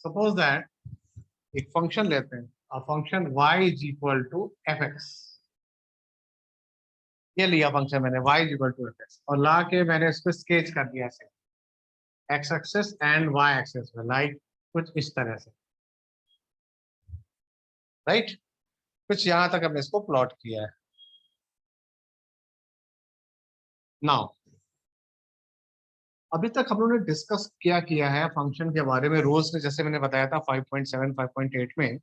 Suppose that एक function लेते हैं और function y is equal to f x. ये लिया फंक्शन मैंने y is equal to f x और ला के मैंने इसको स्केच कर दिया ऐसे x axis and y axis में, लाइक कुछ इस तरह से, राइट। कुछ यहां तक हमने इसको प्लॉट किया है। नाउ अभी तक हम लोगों ने डिस्कस क्या किया है फंक्शन के बारे में। रोल्स ने, जैसे मैंने बताया था 5.7 5.8 में,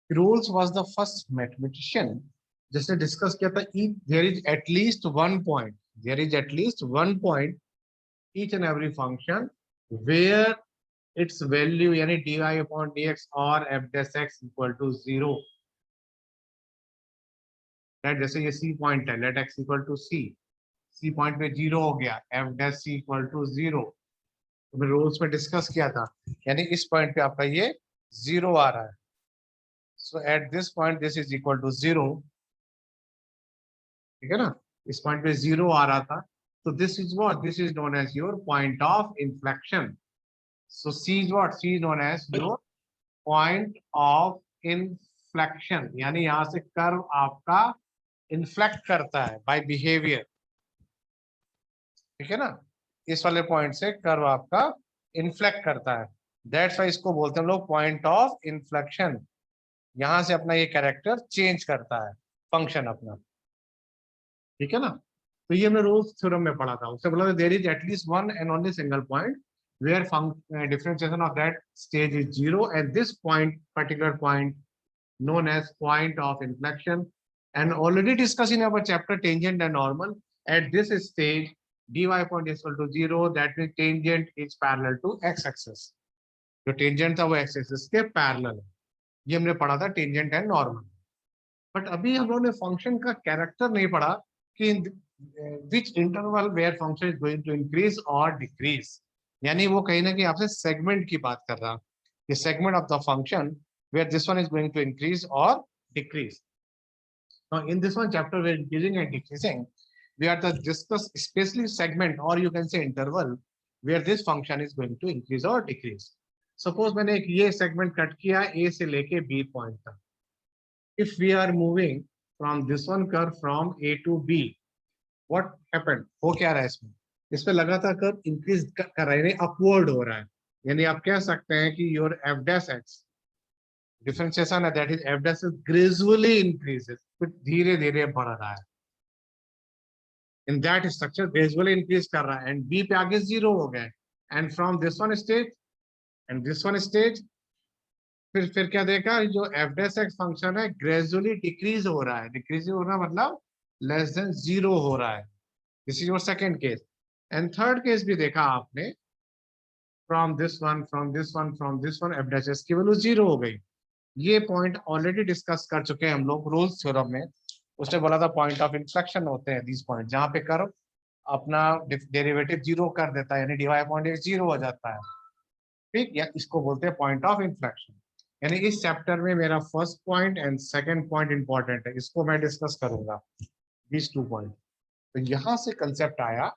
Rolle's was the first mathematician जिसने डिस्कस किया था there is at least one point, there is at least one point each and every function where its value यानी dy upon dx और f dash x equal to 0, right? जैसे ये c point है, let x equal to c point पे 0 हो गया, f dash c equal to 0। तो मैं रोल्स में डिस्कस किया था, यानी इस पॉइंट पे आपका ये 0 आ रहा है, so at this point this is equal to 0, ठीक है ना। इस पॉइंट पे 0 आ रहा था, तो this is what, this is known as your point of inflection. So C is what? C is known as your point of inflection, यानी यहां से कर्व आपका इन्फ्लेक्ट करता है बाय बिहेवियर, ठीक है ना। इस वाले पॉइंट से कर्व आपका इन्फ्लेक्ट करता है, दैट्स वाई इसको बोलते हैं हम लोग पॉइंट ऑफ इन्फ्लेक्शन। यहां से अपना ये कैरेक्टर चेंज करता है फंक्शन अपना, ठीक है ना। तो ये हमने रोल्स थ्योरम में पढ़ा था, उससे बोला there is at least one and only single point where differentiation of that stage is 0 and this point, particular point known as point of inflection, and already discussed in our chapter tangent and normal. At this stage dy point is equal to 0, that means tangent is parallel to x axis, जो tangent था वो x axis के parallel है। ये हमने पढ़ा था tangent and normal. But अभी हम लोगों ने फंक्शन का कैरेक्टर नहीं पढ़ा कि which interval where function is going to increase और डिक्रीज, यानी वो कहीं ना कहीं आपसे सेगमेंट की बात कर रहा है, ये segment of the function where this one is going to increase और decrease. Now in this one chapter we're increasing and decreasing, we are to discuss especially segment or you can say interval where this function is going to increase or decrease. Suppose मैंने एक ये segment cut किया A से लेके B point तक, if we are moving from this one curve from A to B, what happened? हो क्या रहा है इसमें, इस पे लगातार कर्व इंक्रीज कर रहा है, अपवर्ड हो रहा है, यानी आप कह सकते हैं कि your f dash x differentiation है, that is f dash gradually increases, कुछ धीरे धीरे बढ़ रहा है, in that structure gradually increase कर रहा है, एंड बी पे आगे 0 हो गए, and from this one stage and this one stage फिर क्या देखा, जो एफ डैश एक्स फंक्शन है ग्रेजुअली डिक्रीज हो रहा है, डिक्रीज हो रहा है मतलब लेस देन 0 हो रहा है। This is your second case. And third case भी देखा आपने, from this one from this one from this one F dash x की वैल्यू 0 हो गई। ये पॉइंट ऑलरेडी डिस्कस कर चुके हैं हम लोग रोल्स थ्योरम में, उसने बोला था पॉइंट ऑफ इन्फ्लेक्शन होते हैं दिस पॉइंट, जहां पे कर्व अपना डेरिवेटिव 0 कर देता है, यानी dy अपॉन dx 0 हो जाता है, ठीक, या इसको बोलते हैं पॉइंट ऑफ इन्फ्लेक्शन। यानी इस चैप्टर में मेरा first point and second point important है, इसको मैं डिस्कस करूंगा, these 2 पॉइंट। तो यहां से कंसेप्ट आया,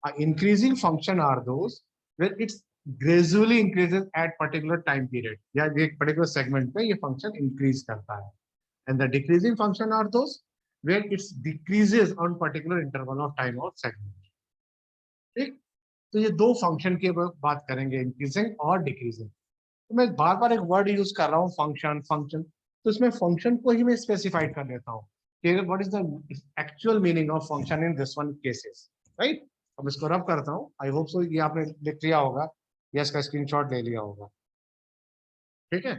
increasing function are those where it's gradually increases at particular time period, या एक पर्टिकुलर सेगमेंट पे ये फंक्शन इंक्रीज करता है, and the decreasing function are those where it decreases on particular interval of time or segment, ठीक। तो ये दो फंक्शन की बात करेंगे, इंक्रीजिंग और डिक्रीजिंग। तो मैं बार बार एक वर्ड यूज कर रहा हूँ फंक्शन फंक्शन, तो इसमें फंक्शन को ही मैं स्पेसिफाइड कर देता हूँ कि what is the actual meaning of function in this one cases, right. अब इसको रब करता हूँ, आई होप सो ये आपने लिख लिया होगा या इसका स्क्रीनशॉट ले लिया होगा, ठीक है।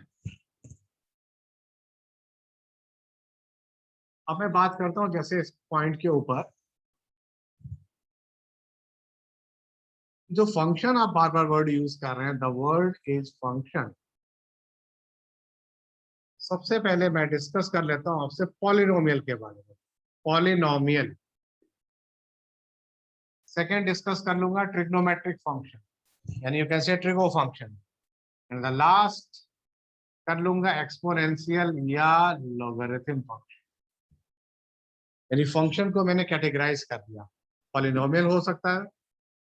अब मैं बात करता हूँ जैसे इस पॉइंट के ऊपर जो फंक्शन आप बार बार वर्ड यूज कर रहे हैं, द वर्ड इज फंक्शन। सबसे पहले मैं डिस्कस कर लेता हूं आपसे पॉलिनोमियल के बारे में, पॉलिनोमियल। सेकंड डिस्कस कर लूंगा ट्रिग्नोमेट्रिक फंक्शन, यानी you can say trigo function, and the last कर लूंगा एक्सपोनेंशियल या लॉगरिथम फंक्शन। यानी फंक्शन को मैंने कैटेगराइज कर दिया, पॉलिनोमियल हो सकता है,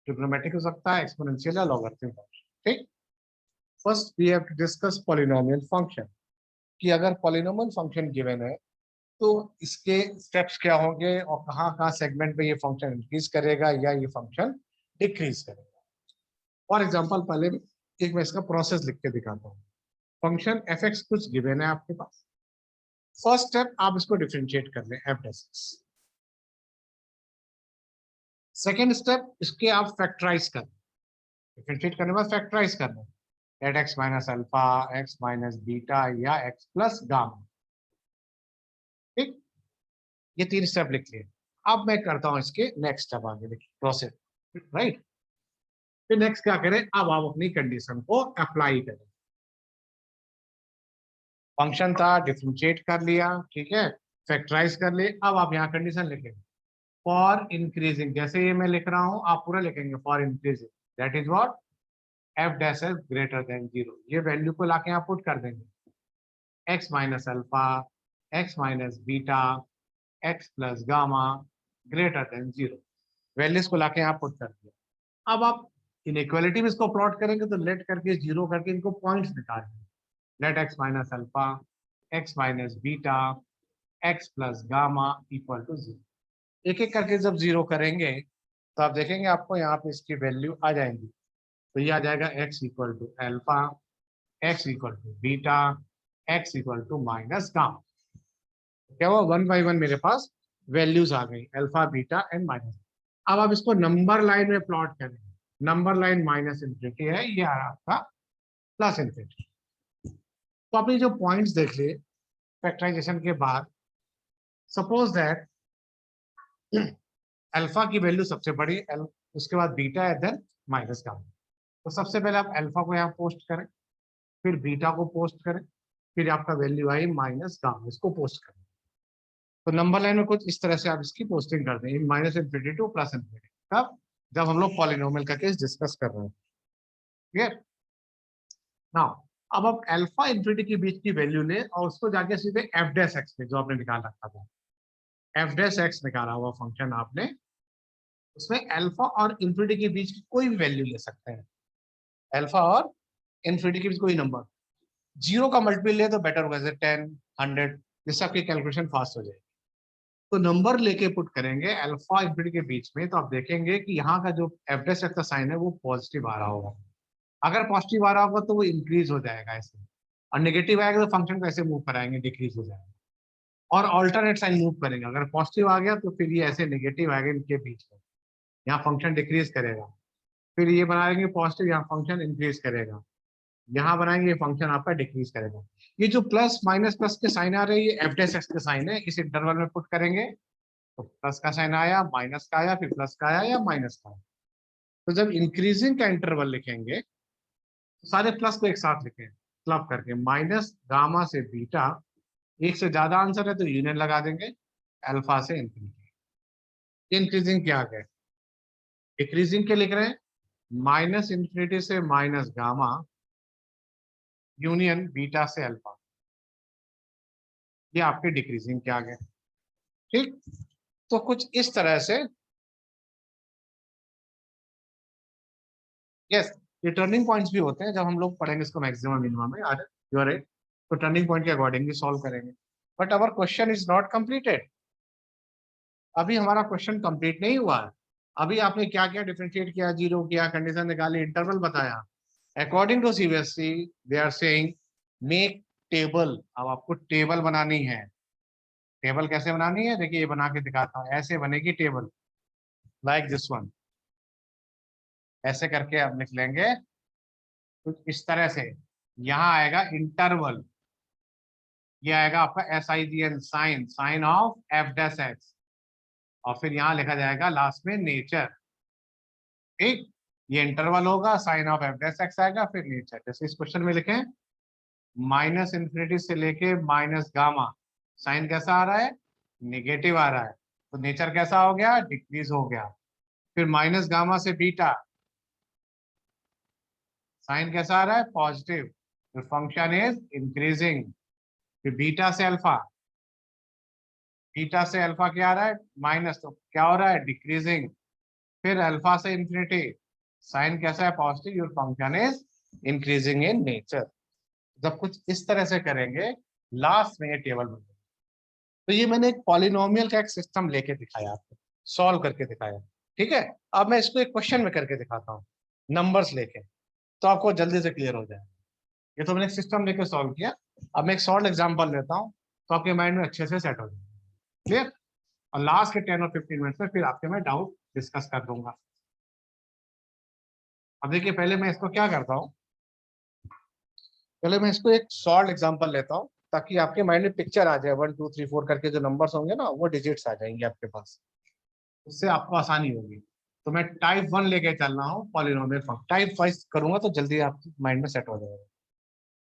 ट्रिग्नोमेट्रिक हो सकता है, एक्सपोनेंशियल या लॉगरिथम फंक्शन, ठीक। First we have to discuss polynomial function, कि अगर पॉलिनोमियल फंक्शन गिवन है तो इसके स्टेप्स क्या होंगे और कहाँ कहाँ सेगमेंट में ये फंक्शन इंक्रीज करेगा या ये फंक्शन डिक्रीज करेगा। फॉर एग्जांपल पहले एक मैं इसका प्रोसेस लिख के दिखाता हूँ। फंक्शन एफ एक्स कुछ गिवन है आपके पास। फर्स्ट स्टेप आप इसको डिफरेंशिएट कर लें F dash x. Second step इसके आप फैक्टराइज कर, डिफरेंशिएट करने के बाद फैक्टराइज कर लें, at x minus alpha, x minus beta या एक्स प्लस गामा। ठीक, ये तीन स्टेप लिख लिए। अब मैं करता हूं इसके नेक्स्ट स्टेप आगे, देखिए प्रोसेस, राइट। फिर नेक्स्ट क्या करें, अब आप अपनी कंडीशन को अप्लाई करें। फंक्शन था, डिफरेंशिएट कर लिया, ठीक है, फैक्टराइज कर लिए। अब आप यहाँ कंडीशन लिखेंगे फॉर इंक्रीजिंग, जैसे ये मैं लिख रहा हूं आप पूरा लिखेंगे for increasing, that is what f dash s greater than 0। ये वैल्यू को लाके आप पुट कर देंगे, x minus alpha, x minus beta, x plus gamma greater than 0। Values को लाके यहाँ पुट कर दिया। अब आप इनइक्वालिटी में इसको प्लॉट करेंगे तो लेट करके जीरो करके इनको पॉइंट्स निकालेंगे, let x minus alpha, x minus beta, x plus gamma equal to 0। एक एक करके जब जीरो करेंगे तो आप देखेंगे आपको यहाँ पे इसकी वैल्यू आ जाएंगी। तो ये आ जाएगा x equal to alpha, x equal to beta, x equal to minus gamma. क्या हुआ, वन बाई वन मेरे पास वैल्यूज आ गई, अल्फा बीटा एंड माइनस। अब आप इसको नंबर लाइन में प्लॉट करेंगे, नंबर लाइन माइनस इन्फिनिटी है, ये आ रहा आपका प्लस इन्फिनिटी। तो आपने जो पॉइंट्स देख लिए फैक्टराइजेशन के बाद, सपोज दैट अल्फा की वैल्यू सबसे बड़ी, उसके बाद बीटा है, देन माइनस गामा। तो सबसे पहले आप अल्फा को यहाँ पोस्ट करें, फिर बीटा को पोस्ट करें, फिर आपका वैल्यू आई माइनस गामा, इसको पोस्ट करें। तो नंबर लाइन में कुछ इस तरह से आप इसकी पोस्टिंग कर दें, minus infinity two plus infinity. कब, जब हम लोग पॉलिनोमियल का केस डिस्कस कर रहे हैं। क्लियर नाउ, अब आप अल्फा इन्फिनिटी के बीच की वैल्यू ले और उसको जाके सीधे एफ डैश एक्स में, जो आपने निकाल रखा था एफ डैश एक्स निकाला हुआ फंक्शन आपने, उसमें अल्फा और इन्फिनिटी के बीच की कोई भी वैल्यू ले सकते हैं। अल्फा और इन्फिनिटी के बीच कोई नंबर, जीरो का मल्टीपल ले तो बेटर होगा, जैसे 10, 100, जिससे आपकी कैलकुलेशन फास्ट हो जाएगी। तो नंबर लेके पुट करेंगे अल्फा इन्फिनिटी के बीच में, तो आप देखेंगे कि यहाँ का जो एफ डैश एक्स का साइन है वो पॉजिटिव आ रहा होगा। अगर पॉजिटिव आ रहा होगा तो वो इंक्रीज हो जाएगा ऐसे, और नेगेटिव आएगा तो फंक्शन को ऐसे मूव कराएंगे, डिक्रीज हो जाएगा। और ऑल्टरनेट साइन मूव करेंगे, अगर पॉजिटिव आ गया तो फिर ये ऐसे नेगेटिव आएगा इनके बीच में, यहाँ फंक्शन डिक्रीज करेगा। फिर ये बनाएंगे पॉजिटिव, यहाँ फंक्शन इंक्रीज करेगा। यहाँ बनाएंगे ये फंक्शन आपका डिक्रीज करेगा। ये जो प्लस माइनस प्लस के साइन आ रहे हैं, ये एफ डैश एक्स के साइन है, इस इंटरवल में पुट करेंगे तो प्लस का साइन आया, माइनस का आया, फिर प्लस का आया या माइनस का आया। तो जब इंक्रीजिंग का इंटरवल लिखेंगे तो सारे प्लस को एक साथ लिखें, क्लब करके माइनस गामा से बीटा, एक से ज्यादा आंसर है तो यूनियन लगा देंगे अल्फा से इंफिनिटी। इंक्रीजिंग क्या है, डिक्रीजिंग के लिख रहे हैं माइनस इंफिनिटी से माइनस गामा यूनियन बीटा से अल्फा, ये आपके डिक्रीजिंग के आ गए। ठीक, तो कुछ इस तरह से, यस, ये टर्निंग पॉइंट्स भी होते हैं, जब हम लोग पढ़ेंगे इसको मैक्सिमम मिनिमम में, आज यू आर राइट, तो टर्निंग पॉइंट के अकॉर्डिंग भी सॉल्व करेंगे। But our question is not completed, अभी हमारा क्वेश्चन कंप्लीट नहीं हुआ है। अभी आपने क्या किया, डिफरेंशिएट किया, जीरो किया, कंडीशन निकाली, इंटरवल बताया। According to CBSE they are saying make table. अब आपको टेबल बनानी है। टेबल कैसे बनानी है, देखिए ये बना के दिखाता हूँ, ऐसे बनेगी टेबल, लाइक दिस वन। ऐसे करके आप लिख लेंगे कुछ इस तरह से। यहाँ आएगा इंटरवल, ये आएगा आपका S I G N, sign, sign of f dash x, और फिर यहाँ लिखा जाएगा लास्ट में नेचर। ठीक, ये इंटरवल होगा, sign of f dash x आएगा, फिर नेचर। जैसे इस क्वेश्चन में लिखें माइनस इन्फिनिटी से लेके माइनस गामा, साइन कैसा आ रहा है, निगेटिव आ रहा है, तो नेचर कैसा हो गया, डिक्रीज हो गया। फिर माइनस गामा से बीटा, साइन कैसा आ रहा है, पॉजिटिव, फिर फंक्शन इज इंक्रीजिंग। फिर बीटा से अल्फा, बीटा से अल्फा क्या आ रहा है, माइनस, तो क्या हो रहा है, डिक्रीजिंग। फिर अल्फा से इंफिनिटी, साइन कैसा है, positive, your function is increasing in nature. जब कुछ इस तरह से करेंगे लास्ट में ये टेबल बन जाएगा। तो ये मैंने एक पॉलिनोमियल का एक सिस्टम लेके दिखाया आपको, सॉल्व करके दिखाया। ठीक है, अब मैं इसको एक क्वेश्चन में करके दिखाता हूँ नंबर्स लेके, तो आपको जल्दी से क्लियर हो जाएगा। ये तो मैंने एक सिस्टम लेके सॉल्व किया। अब मैं एक शॉर्ट एग्जांपल लेता हूँ तो आपके माइंड में अच्छे से सेट हो जाएगा। क्लियर? और लास्ट के 10 और 15 मिनट्स में फिर आपके मैं डाउट डिस्कस कर दूंगा। अब देखिए, पहले मैं इसको क्या करता हूँ, पहले मैं इसको एक शॉर्ट एग्जांपल लेता हूँ ताकि आपके माइंड में पिक्चर आ जाए। 1 2 3 4 करके जो नंबर्स होंगे ना, वो डिजिट्स आ जाएंगे आपके पास, उससे आपको आसानी होगी। तो मैं टाइप 1 लेके चल रहा हूँ पॉलिनोमियल फंक्शन। टाइप 5 करूंगा तो जल्दी आपके माइंड में सेट हो जाएगा।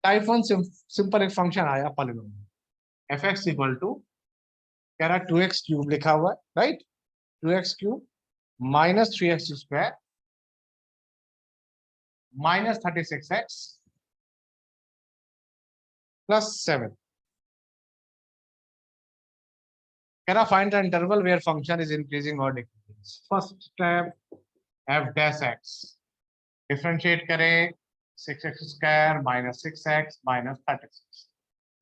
टाइप 1 सिंपल एक फंक्शन आया polynomial, f x equal to, कह रहा है 2x क्यूब लिखा हुआ है, right? 2x cube minus 3x square minus 36x plus 7। कह रहा find the interval where function is increasing और decreasing. First step, f dash x differentiate करें, 6x square minus 6x minus 36।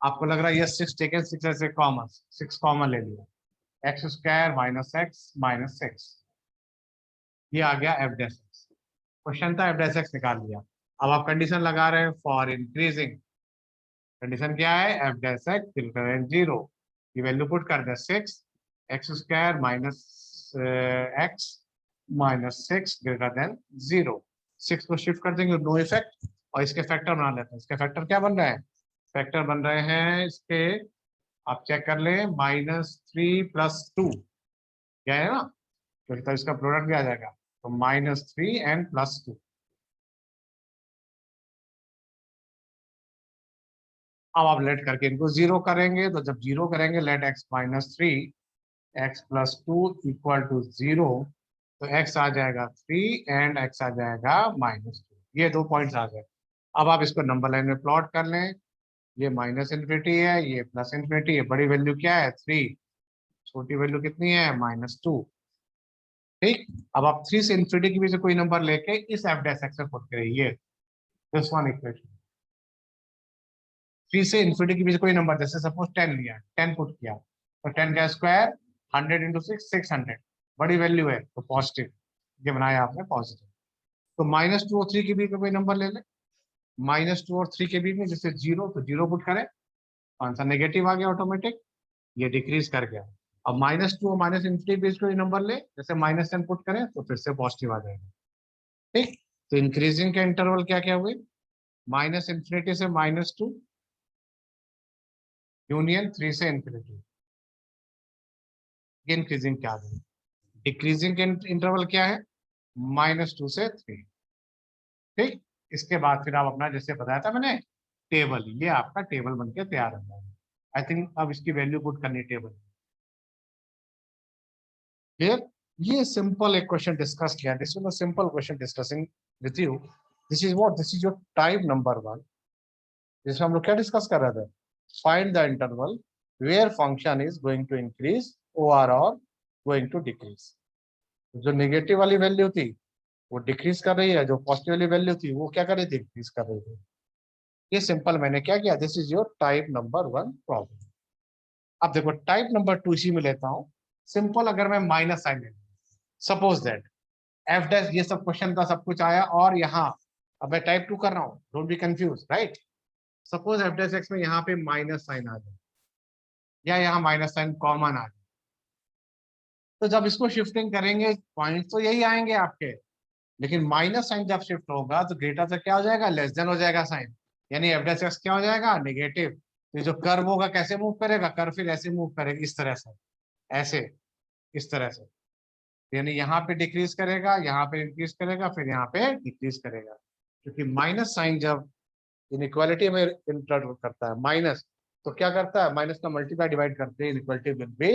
आपको लग रहा है ये 6 टेकन, 6 ऐसे कॉमन, 6 कॉमन ले लिया, x square minus x minus 6, ये आ गया एफ डैश एक्स। क्वेश्चन था एफ डैश एक्स निकाल लिया। अब आप कंडीशन लगा रहे हैं फॉर इंक्रीजिंग। कंडीशन क्या है? F dash x greater than 0, ये वैल्यू पुट कर दे 6, x square minus x minus 6 greater than 0। 6 को शिफ्ट कर देंगे, नो इफेक्ट, और इसके फैक्टर बना लेते हैं। इसके फैक्टर क्या बन रहा है? फैक्टर बन रहे हैं इसके, आप चेक कर लें, -3 + 2, क्या है ना, तो इसका प्रोडक्ट भी आ जाएगा, तो -3 एंड +2। अब आप लेट करके इनको जीरो करेंगे, तो जब जीरो करेंगे, लेट x -3 x + 2 = 0, तो x आ जाएगा 3 एंड x आ जाएगा -2। ये 2 पॉइंट्स आ गए। अब आप इसको नंबर लाइन में प्लॉट कर लें, ये -∞ है, ये +∞ है। बड़ी वैल्यू क्या है? 3, छोटी वैल्यू कितनी है? -2। ठीक, अब आप 3 से इन्फिनिटी की वजह से कोई नंबर लेके इस एफ डैश एक्स में पुट करिए, दिस वन इक्वेशन। 3 से इन्फिनिटी की वजह से कोई नंबर, जैसे सपोज 10 लिया, 10 पुट किया, तो 10 का स्क्वायर 100 × 6 600, बड़ी वैल्यू है तो पॉजिटिव, ये बनाया आपने पॉजिटिव। तो -2 और 3 के बीच में कोई नंबर ले ले, -2 और 3 के बीच में, जैसे 0, तो 0 पुट करें, आंसर नेगेटिव आ गया ऑटोमेटिक, ये डिक्रीज कर गया। अब -2 और -∞ बीच कोई नंबर ले, जैसे -10 पुट करें तो फिर से पॉजिटिव आ जाएगा। ठीक, तो इंक्रीजिंग के इंटरवल क्या क्या हुए? -∞ से -2 यूनियन 3 से इन्फिनिटी, ये इंक्रीजिंग क्या है। डिक्रीजिंग के इंटरवल क्या है? -2 से 3। ठीक, इसके बाद फिर आप अपना, जैसे बताया था मैंने, टेबल, ये आपका टेबल बनके तैयार हो जाएगा। आई थिंक अब इसकी वैल्यू पुट करनी टेबल। क्लियर? ये सिंपल एक क्वेश्चन डिस्कस किया, this was a simple question discussing with you. This is what, this is your type number 1, जिसमें हम लोग क्या डिस्कस कर रहे थे? Find the interval where function is going to increase और गोइंग टू डिक्रीज। जो नेगेटिव वाली वैल्यू थी वो डिक्रीज कर रही है, जो पॉजिटिव वाली वैल्यू थी वो क्या कर रही थी? इंक्रीज कर रही थी। ये सिंपल मैंने क्या किया, this is your type number 1 problem. अब देखो टाइप नंबर 2 इसी में लेता हूं। सिंपल, अगर मैं माइनस साइन ले, सपोज दैट एफ डैश, ये सब क्वेश्चन का सब कुछ आया, और यहाँ अब मैं टाइप 2 कर रहा हूँ, don't be confuse, right? Suppose F dash x में यहाँ पे माइनस साइन आ जाए, या यहाँ माइनस साइन कॉमन आ जाए, तो जब इसको शिफ्टिंग करेंगे पॉइंट तो यही आएंगे आपके, लेकिन माइनस साइन जब शिफ्ट होगा तो ग्रेटर से क्या हो जाएगा? लेस देन हो जाएगा साइन, यानी एफ डैश एक्स क्या हो जाएगा? नेगेटिव। तो जो कर्व होगा कैसे मूव करेगा? कर्व फिर ऐसे मूव करेगा, इस तरह से, ऐसे, इस तरह से, यानी यहाँ पे डिक्रीज करेगा, यहाँ पे इंक्रीज करेगा, फिर यहाँ पे डिक्रीज करेगा, क्योंकि माइनस साइन जब इनइक्वालिटी में इंटर करता है माइनस, तो क्या करता है? माइनस का मल्टीप्लाई डिवाइड करते हैं, इनइक्वालिटी विल बी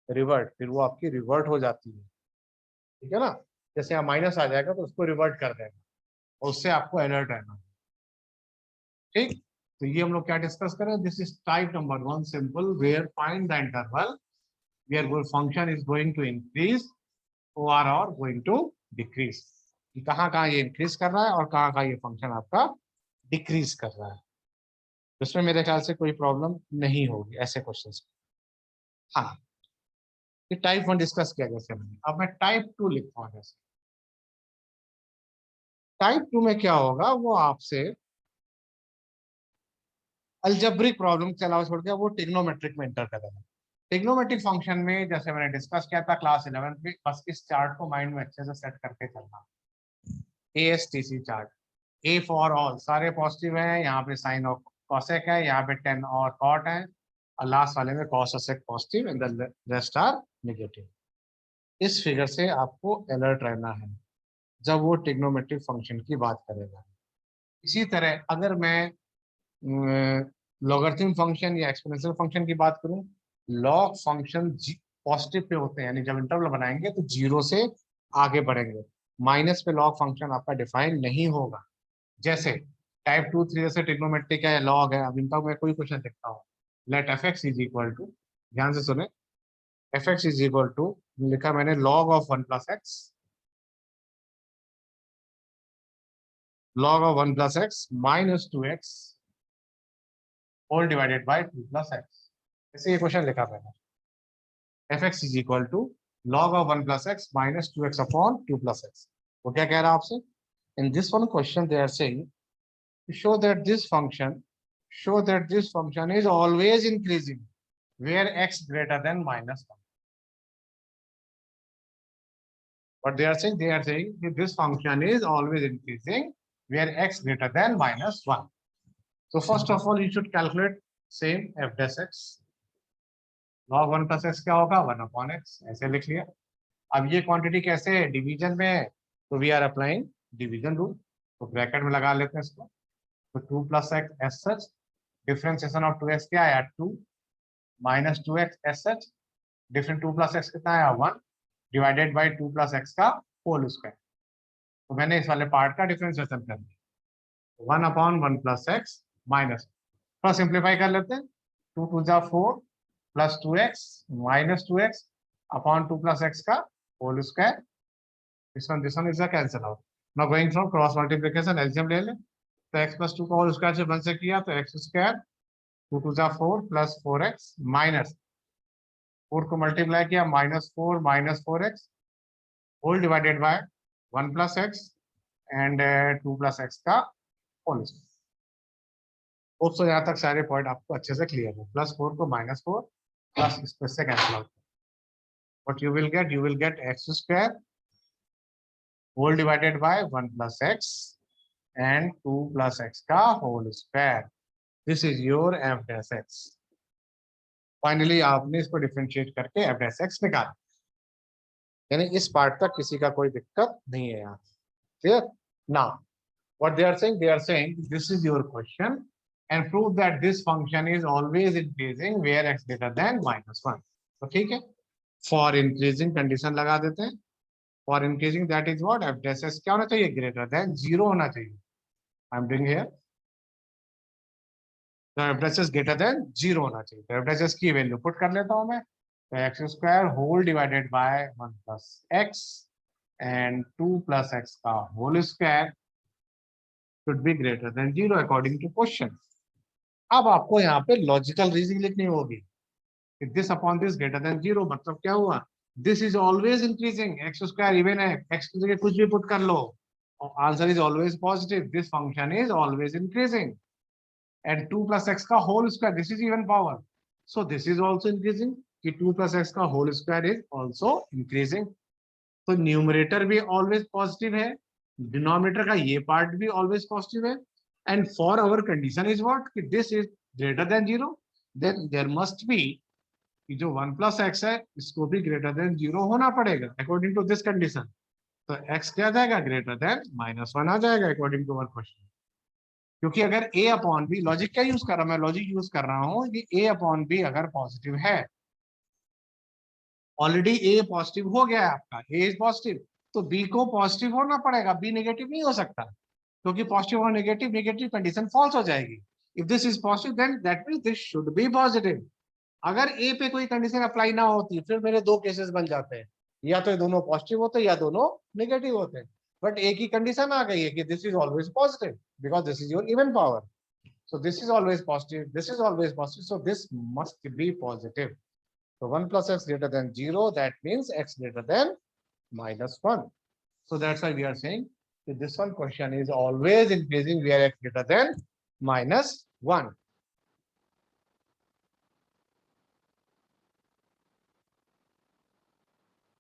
रिवर्ट, फिर वो आपकी रिवर्ट हो जाती है। ठीक है ना? जैसे यहाँ माइनस आ जाएगा तो उसको रिवर्ट कर देगा, और उससे आपको अलर्ट रहना। ठीक, तो ये हम लोग क्या डिस्कस करें? This is type number 1 simple, where find the interval where function is going to increase और गोइंग टू डिक्रीज, कि कहाँ कहाँ ये इंक्रीज कर रहा है और कहाँ कहाँ ये फंक्शन आपका डिक्रीज कर रहा है, उसमें मेरे ख्याल से कोई प्रॉब्लम नहीं होगी ऐसे क्वेश्चंस। हाँ, ये टाइप 1 डिस्कस किया जैसे मैंने, अब मैं टाइप 2 लिखता हूँ। जैसे टाइप 2 में क्या होगा, वो आपसे अलजेब्रिक प्रॉब्लम के अलावा छोड़ के वो ट्रिग्नोमेट्रिक में इंटर करेगा। ट्रिग्नोमेट्रिक फंक्शन में जैसे मैंने डिस्कस किया था क्लास 11 में, बस इस चार्ट को माइंड में अच्छे से सेट करके चलना। ASTC chart, A for all सारे पॉजिटिव हैं, यहाँ पे साइन और कॉसेक है, यहाँ पे टेन और कॉट है, और लास्ट वाले में कॉस और sec positive and the rest are negative. इस फिगर से आपको अलर्ट रहना है जब वो ट्रिग्नोमेट्रिक फंक्शन की बात करेगा। इसी तरह अगर मैं लॉगरिथम फंक्शन या एक्सपोनेंशियल फंक्शन की बात करूं, लॉग फंक्शन पॉजिटिव पे होते हैं, यानी जब इंटरवल बनाएंगे तो जीरो से आगे बढ़ेंगे, माइनस पे लॉग फंक्शन आपका डिफाइन नहीं होगा। जैसे टाइप 2 3 जैसे ट्रिग्नोमेट्रिक है, लॉग है। अब इनका मैं कोई क्वेश्चन देखता हूँ, let f x is equal to, ध्यान से सुने, f x is equal to लिखा मैंने log of 1 plus x, log of 1 plus x minus 2x whole divided by 2 plus x. ऐसे ये क्वेश्चन लिखा मैंने, f x is equal to log of 1 plus x minus 2x upon 2 plus x. वो क्या कह रहा है आपसे, in this one question they are saying show that this function is always increasing where x greater than minus 1. What they are saying that this function is always increasing where x greater than minus 1. So first of all, you should calculate same f dash x. log 1 plus x क्या होगा, 1 upon x, ऐसे लिख लिया। अब ये quantity कैसे है, division में है, तो we are applying division rule, तो ब्रैकेट में लगा लेते हैं इसको। तो 2 plus x as such, differentiation of 2x क्या आया 2, minus 2x as such, different 2 plus x कितना आया 1, डिवाइडेड बाई 2 प्लस एक्स का होल स्क्वायर। तो मैंने इस वाले पार्ट का डिफरेंशिएशन कर दिया, 1 अपॉन 1 प्लस एक्स माइनस, थोड़ा सिंप्लीफाई कर लेते हैं, 2 टू जा 4 plus 2x minus 2x upon 2 plus x का whole square. This one is a cancel out. Now going from cross multiplication, LCM ले लें, तो x प्लस 2 का होल स्क्वायर से 1 से किया तो एक्स स्क्वायर, 2 टू जा 4 प्लस 4x माइनस 4 को मल्टीप्लाई किया -4 minus 4x whole divided by 1 plus x and 2 plus x का होल स्क्वायर। तो यहाँ तक सारे पॉइंट आपको अच्छे से क्लियर है। +4 को -4 प्लस इसमें से cancel out, what you will get x square whole divided by 1 plus x and 2 plus x का whole square. This is your f dash x. Finally आपने इसको डिफरेंशिएट करके एफ डैश एक्स निकाला, यानी इस पार्ट तक किसी का कोई दिक्कत नहीं है यहाँ। Clear? Now what they are saying this is your question and prove that this function is always increasing where x greater than -1। तो ठीक है, फॉर इंक्रीजिंग कंडीशन लगा देते हैं, for increasing that is what f dash s क्या होना चाहिए, greater than 0 होना चाहिए। आई एम डूइंग हियर, तो F dash s greater than 0 होना चाहिए, तो एफ डैश एस की वैल्यू पुट कर लेता हूं मैं, तो x square whole divided by 1 plus x and 2 plus x का whole square should be greater than 0 according to question। अब आपको यहाँ पे लॉजिकल रीजनिंग लिखनी होगी, this upon this greater than 0 मतलब क्या हुआ, this is always increasing, x square even है, एक्स की जगह कुछ भी पुट कर लो, answer is always positive, this function is always increasing and 2 plus x का whole square this is even power, so this is also increasing, कि 2 plus x का whole square is also increasing. तो numerator भी always positive है, denominator का ये part भी always positive है, and for our condition is what कि this is greater than 0, then there must be कि जो 1 प्लस एक्स है इसको भी ग्रेटर देन 0 होना पड़ेगा अकॉर्डिंग टू दिस कंडीशन। तो x क्या आ जाएगा, ग्रेटर देन -1 आ जाएगा अकॉर्डिंग टू आवर क्वेश्चन। क्योंकि अगर a अपॉन बी, लॉजिक क्या यूज कर रहा हूं मैं, लॉजिक यूज कर रहा हूं कि a अपॉन बी अगर पॉजिटिव है, ऑलरेडी ए पॉजिटिव हो गया है आपका, ए इज पॉजिटिव, तो बी को पॉजिटिव होना पड़ेगा, बी नेगेटिव नहीं हो सकता, क्योंकि पॉजिटिव और नेगेटिव, नेगेटिव कंडीशन फॉल्स हो जाएगी। If this is positive then that means this should be positive. अगर ए पे कोई कंडीशन अप्लाई ना होती फिर मेरे दो केसेस बन जाते हैं, या तो ये दोनों पॉजिटिव होते या दोनों नेगेटिव होते हैं। बट एक ही कंडीशन आ गई है कि this is always positive because this is your even power. So this is always positive. This is always positive. So this must be positive. So 1 plus x greater than 0. That means x greater than minus 1. So that's why we are saying that this one question is always increasing where x greater than minus 1.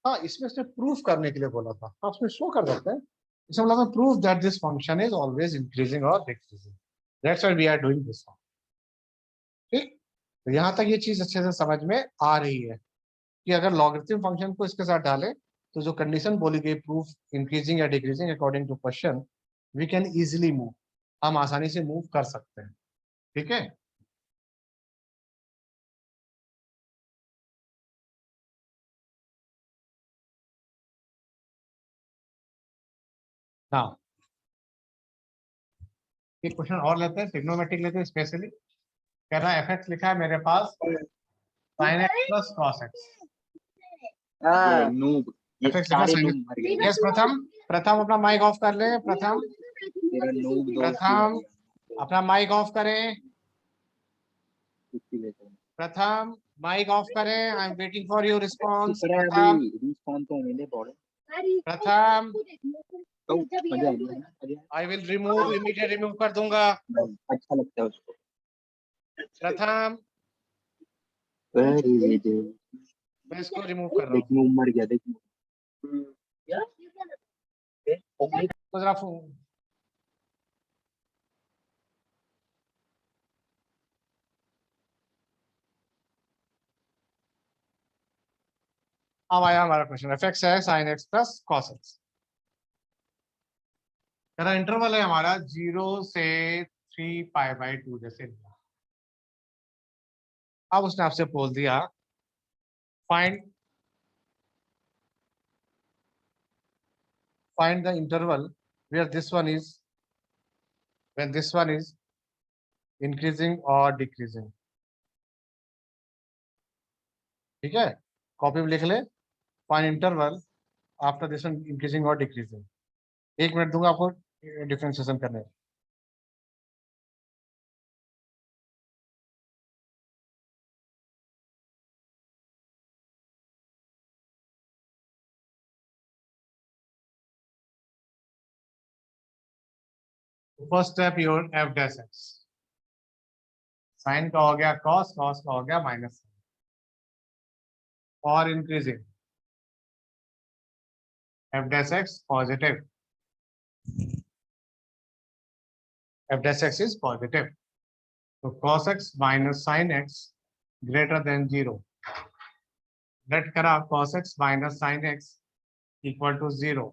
हाँ, इसमें से proof करने के लिए बोला था. हाँ, उसमें शो कर सकते हैं. इसमें बोला था proof that this function is always increasing और decreasing. That's why we are doing this. ठीक, तो यहाँ तक ये चीज अच्छे से समझ में आ रही है कि अगर लॉगरिथम फंक्शन को इसके साथ डालें तो जो कंडीशन बोली गई प्रूफ इंक्रीजिंग या decreasing according to question, we can easily move. हम आसानी से मूव कर सकते हैं. ठीक है. हाँ, एक क्वेश्चन और लेते हैं, ट्रिग्नोमेट्रिक लेते हैं स्पेशली. कह रहा है एफ लिखा है मेरे पास sin x plus cos x. Noob, ये FX सारे लिखा नूब मर गए. यस, प्रथम अपना माइक ऑफ कर ले. प्रथम तेरा नूब दोस्त प्रथम अपना माइक ऑफ करें. कुत्ती लेते हैं. प्रथम माइक ऑफ करें. I am waiting for your response. शुक्र है प्रथम अभी रिस्पॉन्स तो होने दे बॉडी. प्रथम तो मजा आएगी ना. I will remove, immediate remove कर दूंगा. अच्छा लगता है उसको. प्रथम वेरी दे. मैं इसको रिमूव कर रहा देख हूँ. नूब मर गया. देख यार तो जरा फोन. अब आया हमारा क्वेश्चन. एफ एक्स है sine x plus cos x. Interval है हमारा 0 से 3π/2 जैसे लिया. अब उसने आपसे बोल दिया find the interval where this one is, when this one is increasing or decreasing. ठीक है, कॉपी में लिख ले. Find interval after this one increasing और डिक्रीजिंग. 1 मिनट दूंगा आपको डिफरेंशिएशन करने में. First step your f dash x. Sign का हो गया कॉस, कॉस का हो गया माइनस. और increasing f dash x positive. F dash x is positive. तो cos x minus sine x greater than 0. Let करा cos x minus sine x equal to 0.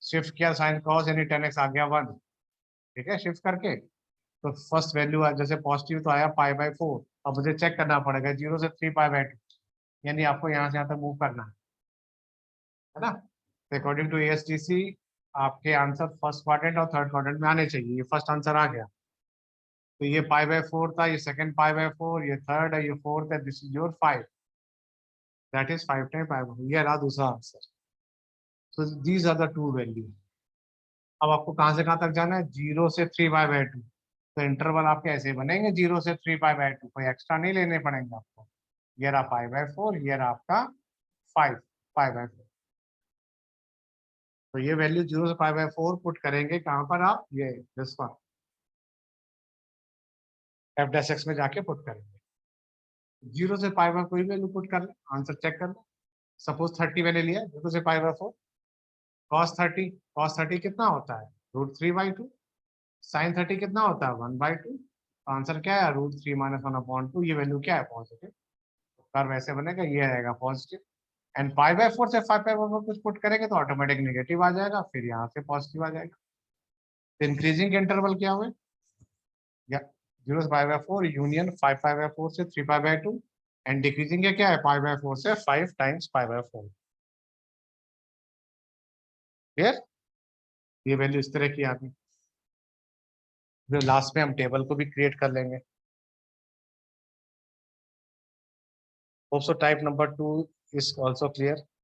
Shift किया साइन कॉस यानी 10x आ गया 1. ठीक है, शिफ्ट करके तो फर्स्ट वैल्यू जैसे पॉजिटिव तो आया π/4. अब मुझे चेक करना पड़ेगा 0 से 3π/2, यानी आपको यहाँ से यहाँ तक मूव करना है ना. तो अकॉर्डिंग टू ASTC आपके आंसर फर्स्ट क्वाड्रेंट और थर्ड क्वाड्रेंट में आने चाहिए. ये फर्स्ट आंसर आ गया. तो ये π/4 था, ये सेकंड π/4, ये थर्ड है, ये फोर्थ है. This is your 5. That is 5 time π/4. ये रहा दूसरा answer. So these are the two value. अब आपको कहाँ से कहाँ तक जाना है? 0 से 3π/2. तो इंटरवल आपके ऐसे बनेंगे 0 से 3π/2. कोई एक्स्ट्रा नहीं लेने पड़ेंगे आपको. ये रहा π/4, ये रहा आपका 5π/4. तो ये वैल्यू 0 से π/4 पुट करेंगे कहाँ पर आप? ये this one F dash x में जाके पुट करेंगे. 0 से π/4 कोई वैल्यू पुट कर ले, आंसर चेक कर लो. सपोज 30 मैंने लिया 0 से π/4. cos 30 कितना होता है? √3/2. sin 30 कितना होता है? 1/2. आंसर क्या है? √3 - 1/2. ये वैल्यू क्या है? पॉजिटिव. तो कर्व ऐसे बनेगा, ये रहेगा पॉजिटिव. एंड π/4 से 5π/4 कुछ पुट करेंगे तो ऑटोमेटिक नेगेटिव आ जाएगा, फिर यहाँ से पॉजिटिव आ जाएगा. तो इंक्रीजिंग इंटरवल क्या हुए? 0 से π/4 यूनियन 5π/4 से 3π/2. एंड डिक्रीजिंग क्या है? π/4 से 5 टाइम्स π/4. क्लियर? ये वैल्यू इस तरह की आती है. जो लास्ट में हम टेबल को भी क्रिएट कर लेंगे. Hope so type number 2 is also clear.